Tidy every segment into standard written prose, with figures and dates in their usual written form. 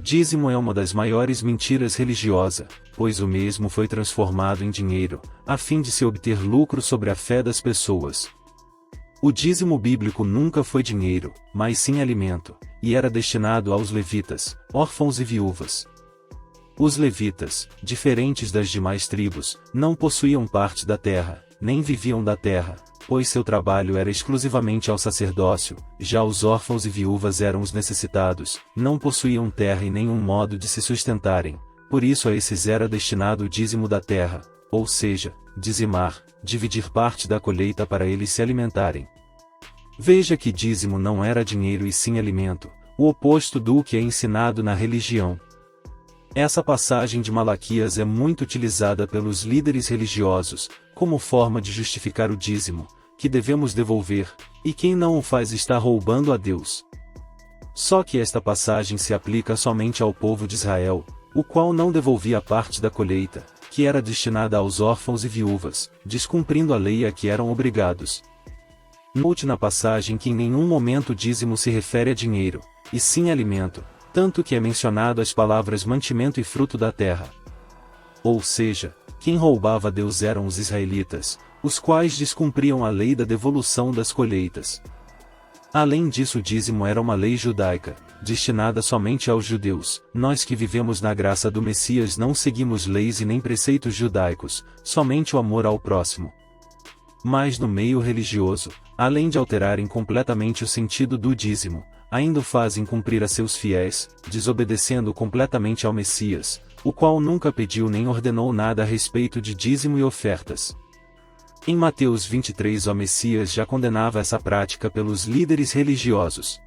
dízimo é uma das maiores mentiras religiosas, pois o mesmo foi transformado em dinheiro, a fim de se obter lucro sobre a fé das pessoas. O dízimo bíblico nunca foi dinheiro, mas sim alimento, e era destinado aos levitas, órfãos e viúvas. Os levitas, diferentes das demais tribos, não possuíam parte da terra, nem viviam da terra, pois seu trabalho era exclusivamente ao sacerdócio. Já os órfãos e viúvas eram os necessitados, não possuíam terra e nenhum modo de se sustentarem, por isso a esses era destinado o dízimo da terra, ou seja, dizimar, dividir parte da colheita para eles se alimentarem. Veja que dízimo não era dinheiro e sim alimento, o oposto do que é ensinado na religião. Essa passagem de Malaquias é muito utilizada pelos líderes religiosos, como forma de justificar o dízimo, que devemos devolver, e quem não o faz está roubando a Deus. Só que esta passagem se aplica somente ao povo de Israel, o qual não devolvia parte da colheita, que era destinada aos órfãos e viúvas, descumprindo a lei a que eram obrigados. Note na passagem que em nenhum momento o dízimo se refere a dinheiro, e sim a alimento, tanto que é mencionado as palavras mantimento e fruto da terra. Ou seja, quem roubava a Deus eram os israelitas, os quais descumpriam a lei da devolução das colheitas. Além disso, o dízimo era uma lei judaica, destinada somente aos judeus. Nós que vivemos na graça do Messias não seguimos leis e nem preceitos judaicos, somente o amor ao próximo. Mas no meio religioso, além de alterarem completamente o sentido do dízimo, ainda o fazem cumprir a seus fiéis, desobedecendo completamente ao Messias, o qual nunca pediu nem ordenou nada a respeito de dízimo e ofertas. Em Mateus 23 o Messias já condenava essa prática pelos líderes religiosos.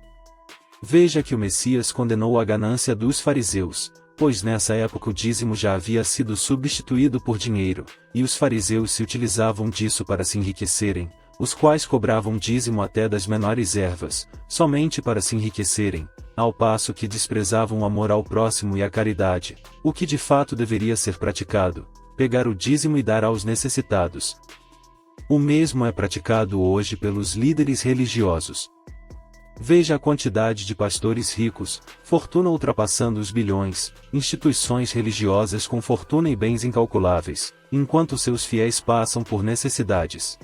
Veja que o Messias condenou a ganância dos fariseus, pois nessa época o dízimo já havia sido substituído por dinheiro, e os fariseus se utilizavam disso para se enriquecerem, os quais cobravam dízimo até das menores ervas, somente para se enriquecerem, ao passo que desprezavam o amor ao próximo e a caridade, o que de fato deveria ser praticado, pegar o dízimo e dar aos necessitados. O mesmo é praticado hoje pelos líderes religiosos. Veja a quantidade de pastores ricos, fortuna ultrapassando os bilhões, instituições religiosas com fortuna e bens incalculáveis, enquanto seus fiéis passam por necessidades.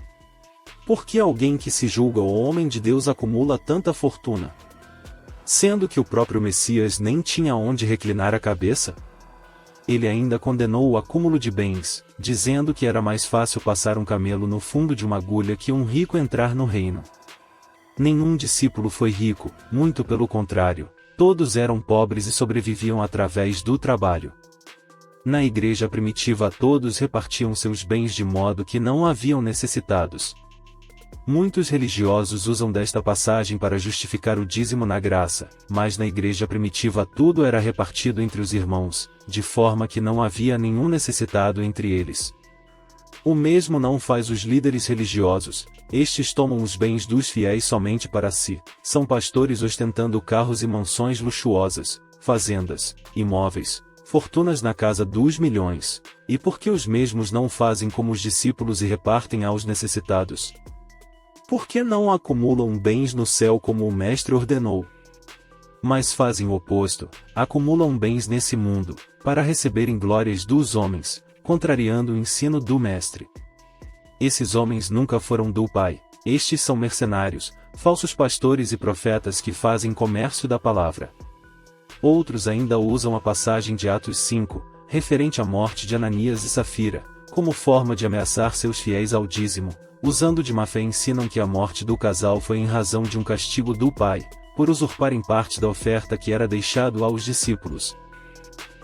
Por que alguém que se julga o homem de Deus acumula tanta fortuna? Sendo que o próprio Messias nem tinha onde reclinar a cabeça? Ele ainda condenou o acúmulo de bens, dizendo que era mais fácil passar um camelo no fundo de uma agulha que um rico entrar no reino. Nenhum discípulo foi rico, muito pelo contrário, todos eram pobres e sobreviviam através do trabalho. Na igreja primitiva todos repartiam seus bens de modo que não haviam necessitados. Muitos religiosos usam desta passagem para justificar o dízimo na graça, mas na igreja primitiva tudo era repartido entre os irmãos, de forma que não havia nenhum necessitado entre eles. O mesmo não faz os líderes religiosos, estes tomam os bens dos fiéis somente para si, são pastores ostentando carros e mansões luxuosas, fazendas, imóveis, fortunas na casa dos milhões, e por que os mesmos não fazem como os discípulos e repartem aos necessitados? Por que não acumulam bens no céu como o Mestre ordenou? Mas fazem o oposto, acumulam bens nesse mundo, para receberem glórias dos homens, contrariando o ensino do Mestre. Esses homens nunca foram do Pai, estes são mercenários, falsos pastores e profetas que fazem comércio da palavra. Outros ainda usam a passagem de Atos 5, referente à morte de Ananias e Safira, como forma de ameaçar seus fiéis ao dízimo. Usando de má fé ensinam que a morte do casal foi em razão de um castigo do pai, por usurparem parte da oferta que era deixado aos discípulos.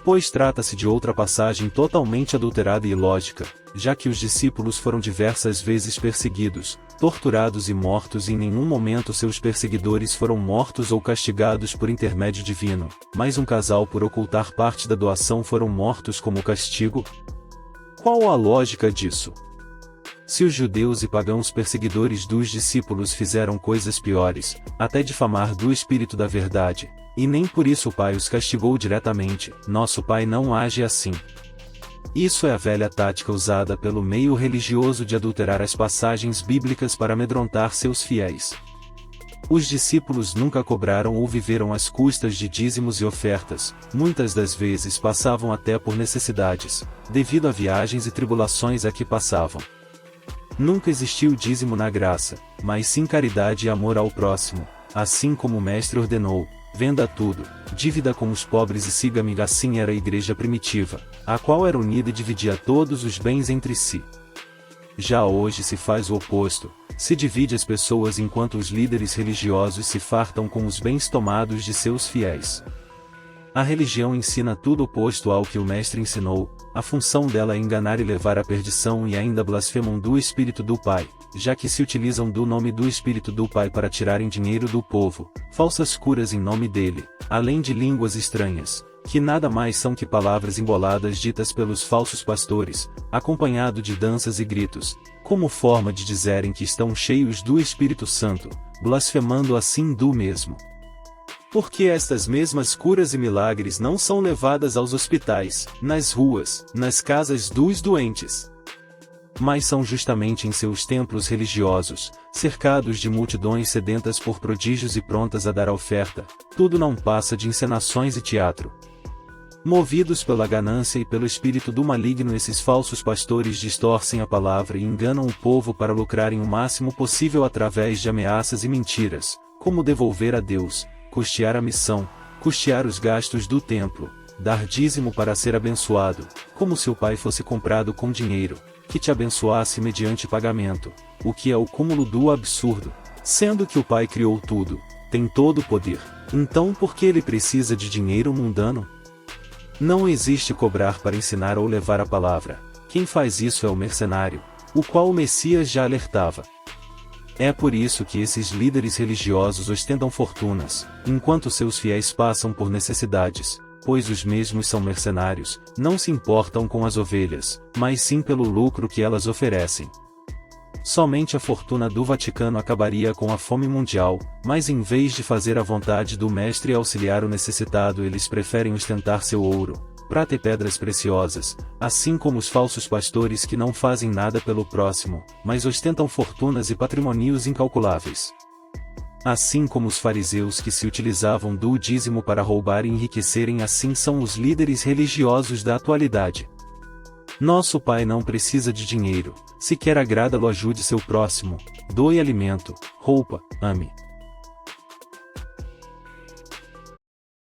Pois trata-se de outra passagem totalmente adulterada e ilógica, já que os discípulos foram diversas vezes perseguidos, torturados e mortos e em nenhum momento seus perseguidores foram mortos ou castigados por intermédio divino, mas um casal por ocultar parte da doação foram mortos como castigo? Qual a lógica disso? Se os judeus e pagãos perseguidores dos discípulos fizeram coisas piores, até difamar do Espírito da Verdade, e nem por isso o Pai os castigou diretamente, nosso Pai não age assim. Isso é a velha tática usada pelo meio religioso de adulterar as passagens bíblicas para amedrontar seus fiéis. Os discípulos nunca cobraram ou viveram às custas de dízimos e ofertas, muitas das vezes passavam até por necessidades, devido a viagens e tribulações a que passavam. Nunca existiu dízimo na graça, mas sim caridade e amor ao próximo, assim como o Mestre ordenou: venda tudo, dívida com os pobres e siga-me. Assim era a igreja primitiva, a qual era unida e dividia todos os bens entre si. Já hoje se faz o oposto, se divide as pessoas enquanto os líderes religiosos se fartam com os bens tomados de seus fiéis. A religião ensina tudo oposto ao que o Mestre ensinou, a função dela é enganar e levar à perdição, e ainda blasfemam do Espírito do Pai, já que se utilizam do nome do Espírito do Pai para tirarem dinheiro do povo, falsas curas em nome dele, além de línguas estranhas, que nada mais são que palavras emboladas ditas pelos falsos pastores, acompanhado de danças e gritos, como forma de dizerem que estão cheios do Espírito Santo, blasfemando assim do mesmo. Porque estas mesmas curas e milagres não são levadas aos hospitais, nas ruas, nas casas dos doentes, mas são justamente em seus templos religiosos, cercados de multidões sedentas por prodígios e prontas a dar a oferta. Tudo não passa de encenações e teatro. Movidos pela ganância e pelo espírito do maligno, esses falsos pastores distorcem a palavra e enganam o povo para lucrarem o máximo possível através de ameaças e mentiras, como devolver a Deus, custear a missão, custear os gastos do templo, dar dízimo para ser abençoado, como se o Pai fosse comprado com dinheiro, que te abençoasse mediante pagamento, o que é o cúmulo do absurdo, sendo que o Pai criou tudo, tem todo o poder. Então por que ele precisa de dinheiro mundano? Não existe cobrar para ensinar ou levar a palavra. Quem faz isso é o mercenário, o qual o Messias já alertava. É por isso que esses líderes religiosos ostentam fortunas, enquanto seus fiéis passam por necessidades, pois os mesmos são mercenários, não se importam com as ovelhas, mas sim pelo lucro que elas oferecem. Somente a fortuna do Vaticano acabaria com a fome mundial, mas em vez de fazer a vontade do Mestre e auxiliar o necessitado, eles preferem ostentar seu ouro, prata e pedras preciosas, assim como os falsos pastores que não fazem nada pelo próximo, mas ostentam fortunas e patrimônios incalculáveis. Assim como os fariseus que se utilizavam do dízimo para roubar e enriquecerem, assim são os líderes religiosos da atualidade. Nosso Pai não precisa de dinheiro, se quer agrada-lo, ajude seu próximo, doe alimento, roupa, ame.